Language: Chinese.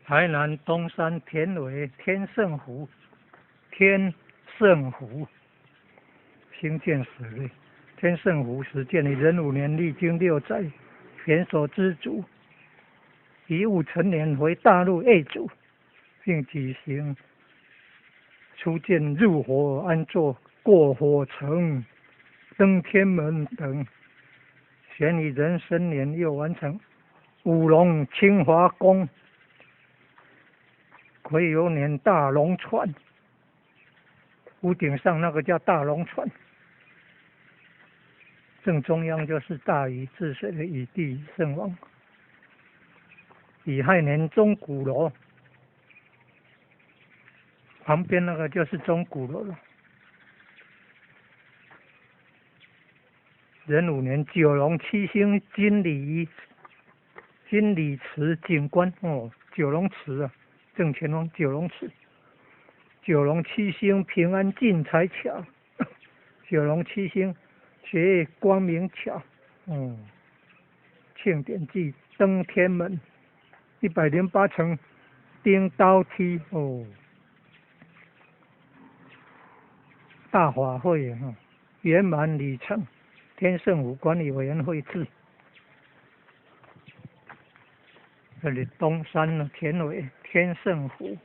台南东山田尾天圣湖，天圣湖兴建史例。天圣湖始建于壬午年，历经6载，前所知足。于戊辰年回大陆易主，并举行初建入火安坐、过火城、登天门等。咸于壬申年又完成五龙清华宫。癸酉年大龙船，屋顶上那个叫大龙船，正中央就是大禹治水的禹帝圣王。乙亥年钟鼓楼，旁边那个就是钟鼓楼了。壬午年九龙七星金鲤池景观九龙池啊，正前方九龙池。九龙七星平安进财桥，九龙七星学业光明桥，庆典祭登天门，108层钉刀梯大法会圆满礼成，天圣湖管理委员会制。这里东山田尾天圣湖。